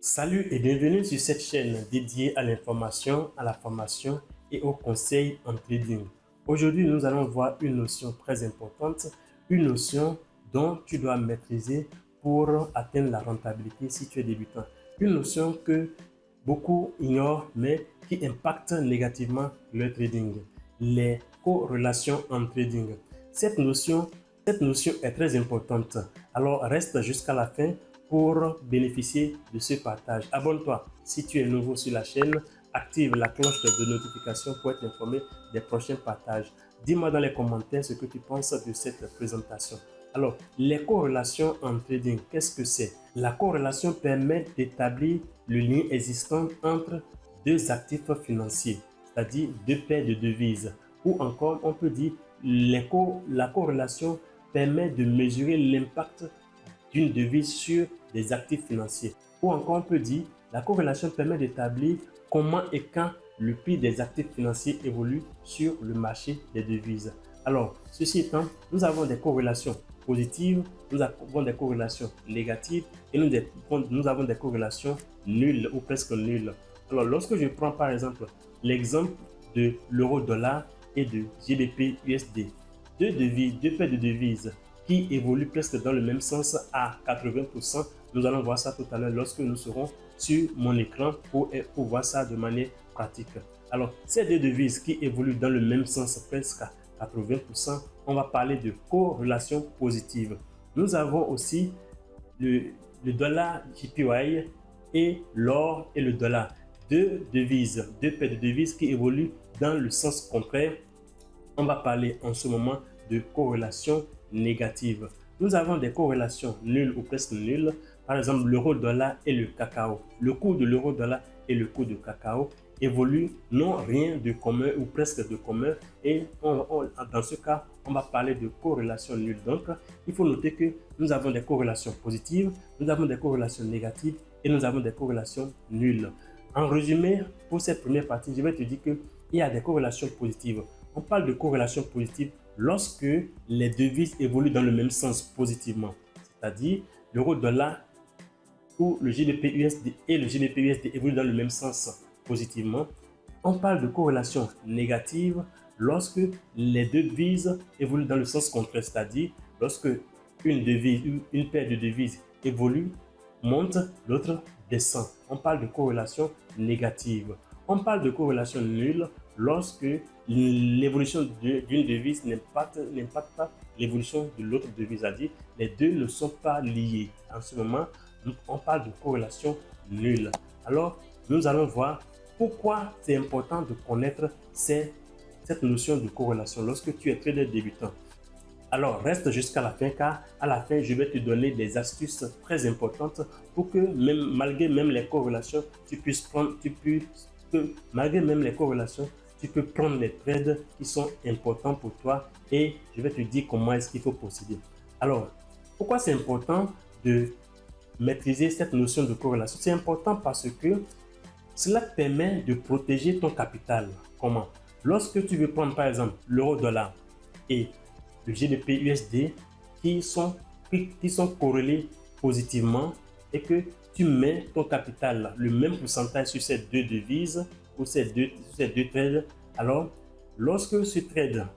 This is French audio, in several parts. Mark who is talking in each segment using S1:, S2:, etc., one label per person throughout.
S1: Salut et bienvenue sur cette chaîne dédiée à l'information, à la formation et aux conseils en trading. Aujourd'hui, nous allons voir une notion très importante, une notion dont tu dois maîtriser pour atteindre la rentabilité si tu es débutant. Une notion que beaucoup ignorent mais qui impacte négativement le trading. Les corrélations en trading. Cette notion est très importante. Alors reste jusqu'à la fin pour bénéficier de ce partage. Abonne-toi si tu es nouveau sur la chaîne. Active la cloche de notification pour être informé des prochains partages. Dis-moi dans les commentaires ce que tu penses de cette présentation. Alors, les corrélations en trading, qu'est-ce que c'est? La corrélation permet d'établir le lien existant entre deux actifs financiers, c'est-à-dire deux paires de devises. Ou encore, on peut dire la corrélation permet de mesurer l'impact d'une devise sur des actifs financiers. Ou encore, on peut dire la corrélation permet d'établir comment et quand le prix des actifs financiers évolue sur le marché des devises. Alors, ceci étant, nous avons des corrélations positives, nous avons des corrélations négatives et nous avons des corrélations nulles ou presque nulles. Alors, lorsque je prends par exemple l'exemple de l'euro-dollar et de GBP-USD, deux paires de devises qui évoluent presque dans le même sens à 80%. Nous allons voir ça tout à l'heure lorsque nous serons sur mon écran pour voir ça de manière pratique. Alors, ces deux devises qui évoluent dans le même sens presque à 80%, on va parler de corrélation positive. Nous avons aussi le dollar JPY et l'or et le dollar. Deux paires de devises qui évoluent dans le sens contraire. On va parler en ce moment de corrélation négative. Nous avons des corrélations nulles ou presque nulles. Par exemple, l'euro-dollar et le cacao. Le cours de l'euro-dollar et le cours de cacao évoluent n'ont rien de commun ou presque de commun. Et dans ce cas, on va parler de corrélation nulle. Donc, il faut noter que nous avons des corrélations positives, nous avons des corrélations négatives et nous avons des corrélations nulles. En résumé, pour cette première partie, je vais te dire qu'il y a des corrélations positives. On parle de corrélation positive lorsque les devises évoluent dans le même sens positivement, c'est-à-dire l'euro-dollar ou le GBP-USD et le GBP-USD évoluent dans le même sens positivement. On parle de corrélation négative lorsque les devises évoluent dans le sens contraire, c'est-à-dire lorsque une paire de devises évolue, monte, l'autre descend. On parle de corrélation négative. On parle de corrélation nulle lorsque l'évolution d'une devise n'impacte pas l'évolution de l'autre devise, c'est-à-dire les deux ne sont pas liés. En ce moment, on parle de corrélation nulle. Alors, nous allons voir pourquoi c'est important de connaître cette notion de corrélation lorsque tu es trader débutant. Alors, reste jusqu'à la fin car à la fin, je vais te donner des astuces très importantes pour que malgré les corrélations, tu peux prendre les trades qui sont importants pour toi et je vais te dire comment est-ce qu'il faut procéder. Alors, pourquoi c'est important de maîtriser cette notion de corrélation? C'est important parce que cela permet de protéger ton capital. Comment? Lorsque tu veux prendre par exemple l'euro-dollar et le GBP-USD qui sont corrélés positivement et que tu mets ton capital, le même pourcentage sur ces deux devises ou ces deux trades, alors lorsque ce trade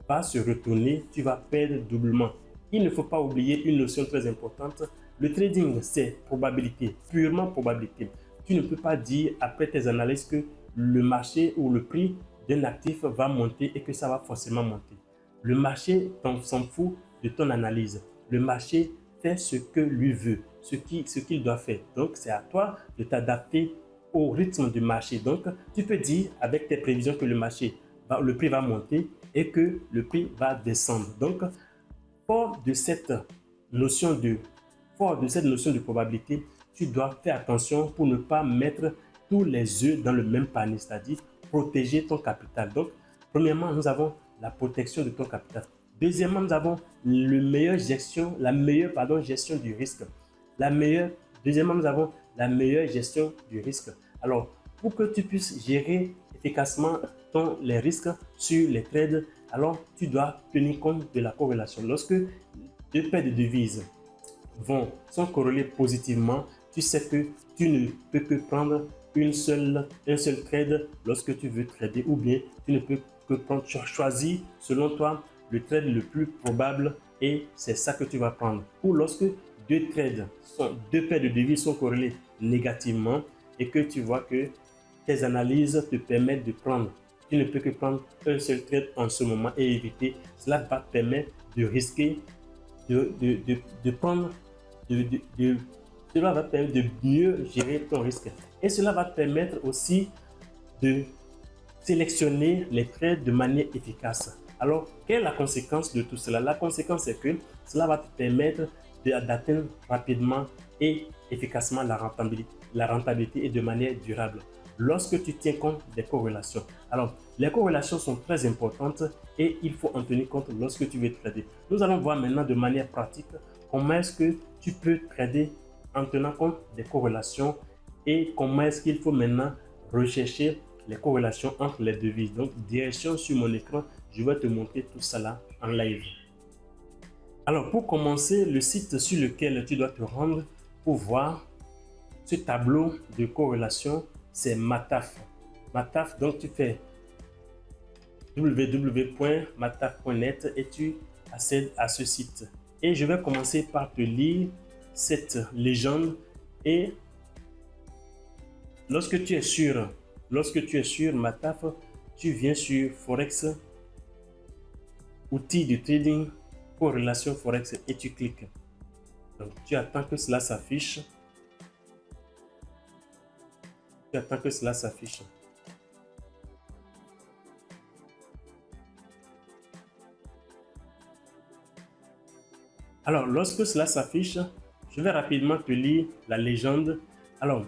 S1: va se retourner, tu vas perdre doublement. Il ne faut pas oublier une notion très importante. Le trading, c'est probabilité, purement probabilité. Tu ne peux pas dire après tes analyses que le marché ou le prix d'un actif va monter et que ça va forcément monter. Le marché s'en fout de ton analyse. Le marché fait ce que lui veut, ce qu'il doit faire. Donc, c'est à toi de t'adapter au rythme du marché. Donc, tu peux dire avec tes prévisions que le prix va monter et que le prix va descendre. Donc, fort de cette notion de probabilité, tu dois faire attention pour ne pas mettre tous les œufs dans le même panier, c'est-à-dire protéger ton capital. Donc, premièrement, nous avons la protection de ton capital. Deuxièmement, nous avons la meilleure gestion du risque. Deuxièmement, nous avons la meilleure gestion du risque. Alors, pour que tu puisses gérer efficacement les risques sur les trades, alors tu dois tenir compte de la corrélation. Lorsque deux paires de devises sont corrélées positivement, tu sais que tu ne peux que prendre un seul trade lorsque tu veux trader, ou bien tu ne peux que prendre, tu as choisi selon toi le trade le plus probable et c'est ça que tu vas prendre. Ou lorsque deux paires de devises sont corrélées négativement et que tu vois que tes analyses te permettent de prendre, tu ne peux que prendre un seul trade en ce moment et éviter. Cela va te permettre de risquer, de prendre, cela va te permettre de mieux gérer ton risque. Et cela va te permettre aussi de sélectionner les trades de manière efficace. Alors, quelle est la conséquence de tout cela? La conséquence est que cela va te permettre d'atteindre rapidement et efficacement la rentabilité et de manière durable lorsque tu tiens compte des corrélations. Alors, les corrélations sont très importantes et il faut en tenir compte lorsque tu veux trader. Nous allons voir maintenant de manière pratique comment est-ce que tu peux trader en tenant compte des corrélations et comment est-ce qu'il faut maintenant rechercher les corrélations entre les devises. Donc, direction sur mon écran, je vais te montrer tout cela en live. Alors, pour commencer, le site sur lequel tu dois te rendre pour voir ce tableau de corrélation, c'est Mataf. Mataf, donc tu fais www.mataf.net et tu accèdes à ce site. Et je vais commencer par te lire cette légende. Et lorsque tu es sur Mataf, tu viens sur Forex, outils de trading, corrélation Forex et tu cliques. Donc tu attends que cela s'affiche. Tu attends que cela s'affiche. Alors, lorsque cela s'affiche, je vais rapidement te lire la légende. Alors,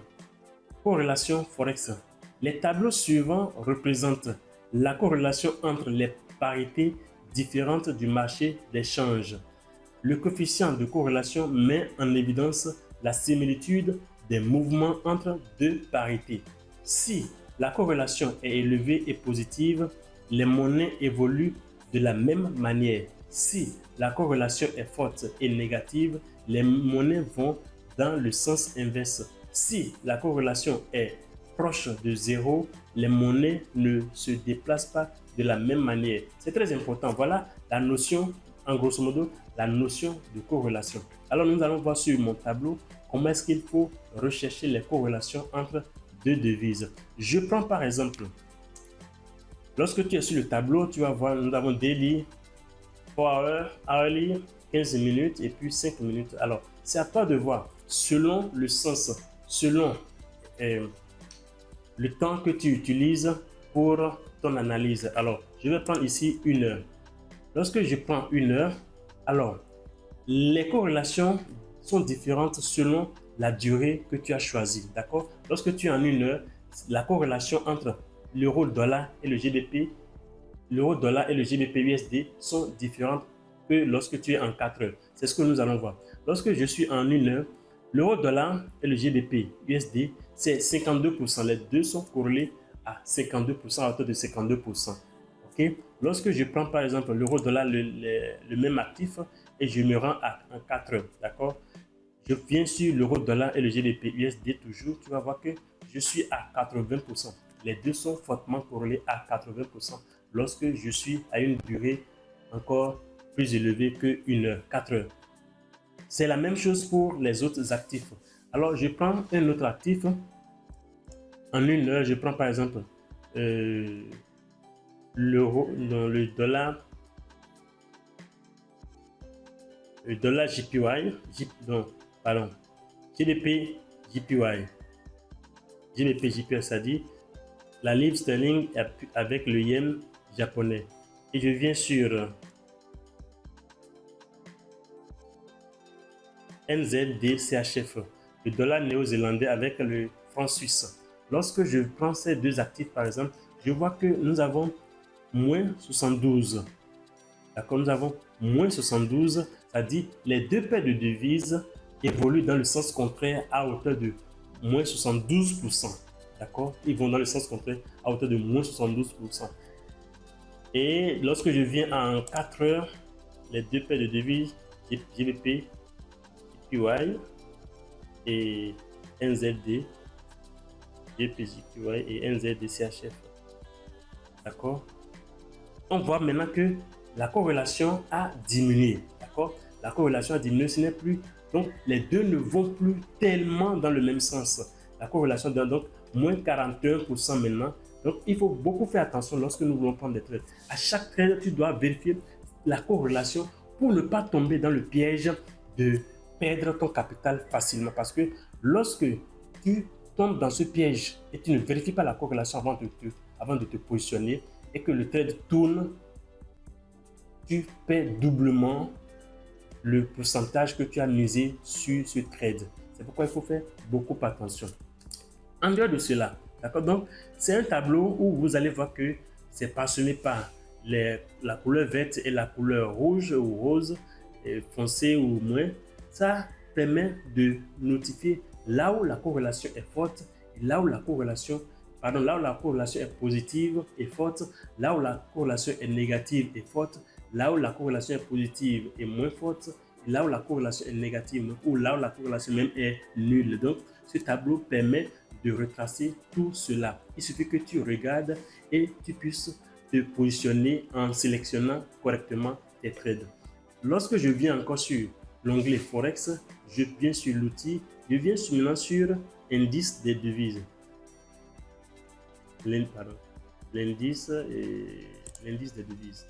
S1: corrélation Forex. Les tableaux suivants représentent la corrélation entre les parités différentes du marché des changes. Le coefficient de corrélation met en évidence la similitude des mouvements entre deux parités. Si la corrélation est élevée et positive, les monnaies évoluent de la même manière. Si la corrélation est forte et négative, les monnaies vont dans le sens inverse. Si la corrélation est proche de zéro, les monnaies ne se déplacent pas de la même manière. C'est très important. Voilà la notion, en grosso modo, la notion de corrélation. Alors, nous allons voir sur mon tableau comment est-ce qu'il faut rechercher les corrélations entre deux devises. Je prends par exemple, lorsque tu es sur le tableau, tu vas voir, nous avons daily, 4 hours, hourly, 15 minutes et puis 5 minutes. Alors, c'est à toi de voir selon le sens, selon le temps que tu utilises pour ton analyse. Alors, je vais prendre ici 1 heure. Lorsque je prends 1 heure, alors, les corrélations sont différentes selon la durée que tu as choisie. D'accord? Lorsque tu es en 1 heure, la corrélation entre l'euro-dollar et le GBP, l'euro-dollar et le GBP USD sont différentes que lorsque tu es en 4 heures. C'est ce que nous allons voir. Lorsque je suis en 1 heure, l'euro-dollar et le GBP USD, c'est 52%. Les deux sont corrélés à 52%, à hauteur de 52%. Okay? Lorsque je prends par exemple l'euro-dollar, le même actif, et je me rends à 4 heures, d'accord? Je viens sur l'euro-dollar et le GBP USD toujours, tu vas voir que je suis à 80%. Les deux sont fortement corrélés à 80% lorsque je suis à une durée encore plus élevée que 1 heure, 4 heures. C'est la même chose pour les autres actifs. Alors, je prends un autre actif. En 1 heure, je prends par exemple l'euro, le dollar JPY, GBP JPY. GBP JPY, ça dit la livre sterling avec le yen japonais. Et je viens sur NZD-CHF, le dollar néo-zélandais avec le franc suisse. Lorsque je prends ces deux actifs, par exemple, je vois que nous avons moins 72. D'accord, nous avons moins 72, c'est-à-dire les deux paires de devises évoluent dans le sens contraire à hauteur de moins 72%. D'accord, ils vont dans le sens contraire à hauteur de moins 72%. Et lorsque je viens en 4 heures, les deux paires de devises GBP, JPY et NZD, GPJPY et NZD CHF. D'accord? On voit maintenant que la corrélation a diminué. D'accord? La corrélation a diminué, ce n'est plus. Donc, les deux ne vont plus tellement dans le même sens. La corrélation donne donc moins 41% maintenant. Donc, il faut beaucoup faire attention lorsque nous voulons prendre des trades. À chaque trade, tu dois vérifier la corrélation pour ne pas tomber dans le piège de perdre ton capital facilement. Parce que lorsque tu tombes dans ce piège et tu ne vérifies pas la corrélation avant de te positionner et que le trade tourne, tu perds doublement le pourcentage que tu as misé sur ce trade. C'est pourquoi il faut faire beaucoup attention. En dehors de cela, d'accord, donc c'est un tableau où vous allez voir que c'est parsemé par la couleur verte et la couleur rouge ou rose, foncé ou moins. Ça permet de notifier là où la corrélation est forte et là où la corrélation est positive et forte, là où la corrélation est négative et forte, là où la corrélation est positive et moins forte, là où la corrélation est négative ou là où la corrélation même est nulle. Donc, ce tableau permet de retracer tout cela. Il suffit que tu regardes et tu puisses te positionner en sélectionnant correctement tes trades. Lorsque je viens encore sur l'onglet Forex, je viens sur l'outil, je viens maintenant sur l'indice des devises. L'indice des devises.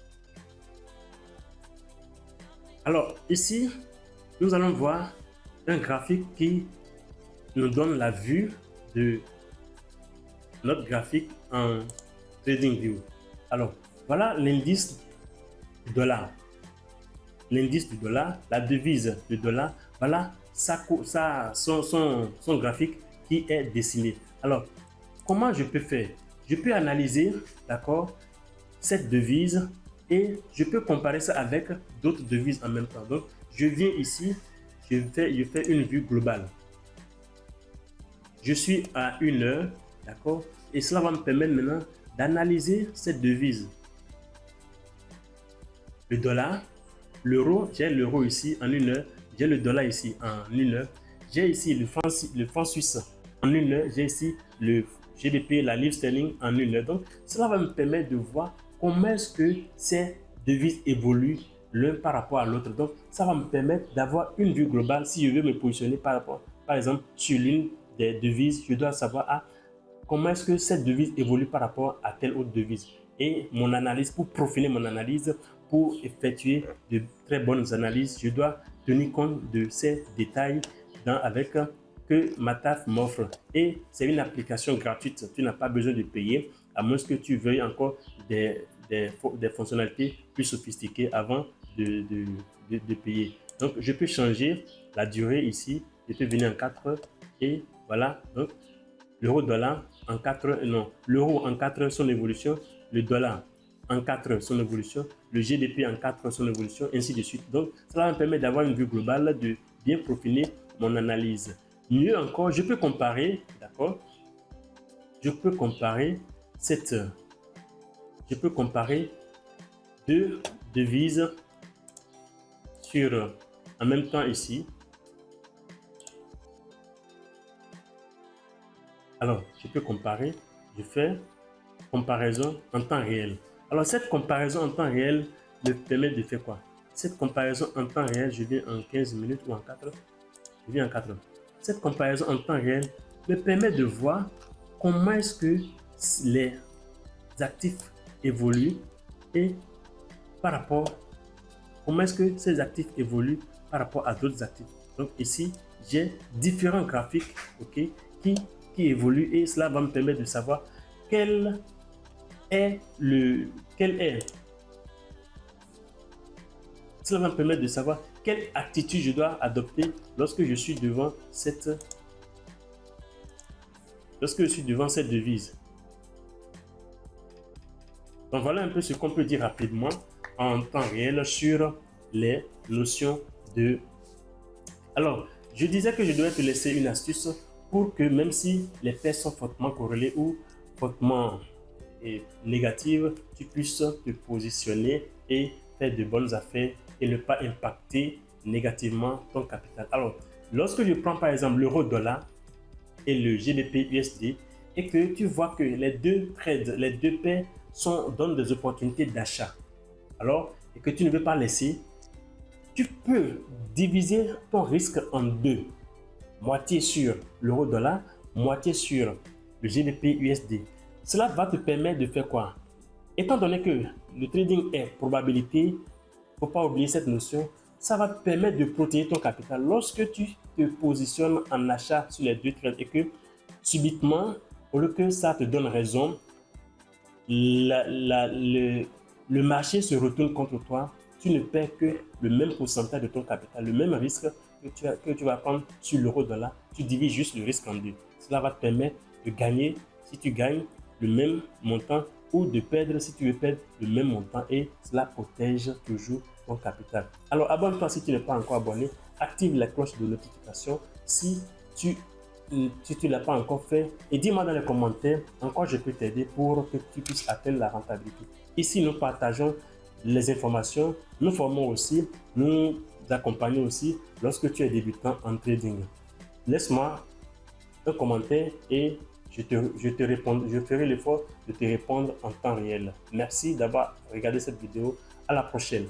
S1: Alors ici, nous allons voir un graphique qui nous donne la vue de notre graphique en TradingView. Alors voilà l'indice du dollar. L'indice du dollar, la devise du dollar, voilà son graphique qui est dessiné. Alors comment je peux faire? Je peux analyser, d'accord, cette devise et je peux comparer ça avec d'autres devises en même temps. Donc, je viens ici, je fais une vue globale. Je suis à 1 heure, d'accord, et cela va me permettre maintenant d'analyser cette devise. Le dollar, l'euro, j'ai l'euro ici en 1 heure, j'ai le dollar ici en 1 heure, j'ai ici le franc suisse en 1 heure, j'ai ici le GBP, la livre sterling en 1 heure. Donc, cela va me permettre de voir comment est-ce que ces devises évoluent l'un par rapport à l'autre. Donc, ça va me permettre d'avoir une vue globale. Si je veux me positionner par exemple, sur l'une des devises, je dois savoir comment est-ce que cette devise évolue par rapport à telle autre devise. Et mon analyse, pour profiler mon analyse, pour effectuer de très bonnes analyses, je dois tenir compte de ces détails avec que Mataf m'offre. Et c'est une application gratuite. Tu n'as pas besoin de payer, à moins que tu veuilles encore des fonctionnalités plus sophistiquées avant de payer. Donc, je peux changer la durée ici. Je peux venir en 4 heures et voilà. Donc, l'euro-dollar en 4 heures, non, l'euro en 4 heures, son évolution, le dollar en 4 heures, son évolution, le GBP en 4 heures, son évolution, ainsi de suite. Donc, cela me permet d'avoir une vue globale, de bien profiler mon analyse. Mieux encore, je peux comparer, d'accord? Je peux comparer deux devises en même temps ici. Alors, je peux comparer, je fais comparaison en temps réel. Alors, cette comparaison en temps réel me permet de faire quoi? Cette comparaison en temps réel, je viens en 15 minutes ou en 4 heures. Je viens en 4 heures. Cette comparaison en temps réel me permet de voir comment est-ce que les actifs évoluent et comment est-ce que ces actifs évoluent par rapport à d'autres actifs. Donc ici, j'ai différents graphiques, ok, qui évoluent et cela va me permettre de savoir cela va me permettre de savoir quelle attitude je dois adopter lorsque je suis devant cette devise. Donc voilà un peu ce qu'on peut dire rapidement en temps réel sur les notions de... Alors, je disais que je devais te laisser une astuce pour que même si les paires sont fortement corrélées ou fortement négatives, tu puisses te positionner et faire de bonnes affaires et ne pas impacter négativement ton capital. Alors, lorsque je prends par exemple l'euro-dollar, et le GBP USD et que tu vois que les deux trades, les deux paires donnent des opportunités d'achat, alors, et que tu ne veux pas laisser, tu peux diviser ton risque en deux. Moitié sur l'euro-dollar, moitié sur le GBP USD. Cela va te permettre de faire quoi? Étant donné que le trading est probabilité, il ne faut pas oublier cette notion, ça va te permettre de protéger ton capital lorsque tu te positionnes en achat sur les deux trades et que subitement, au lieu que ça te donne raison, le marché se retourne contre toi, tu ne perds que le même pourcentage de ton capital, le même risque que tu vas prendre sur l'euro-dollar, tu divises juste le risque en deux. Cela va te permettre de gagner, si tu gagnes, le même montant ou de perdre si tu veux perdre le même montant et cela protège toujours ton capital. Alors abonne-toi si tu n'es pas encore abonné, active la cloche de notification si tu ne l'as pas encore fait et dis-moi dans les commentaires en quoi je peux t'aider pour que tu puisses atteindre la rentabilité. Ici, nous partageons les informations, nous formons aussi, nous accompagnons aussi lorsque tu es débutant en trading. Laisse-moi un commentaire et je ferai l'effort de te répondre en temps réel. Merci d'avoir regardé cette vidéo. À la prochaine.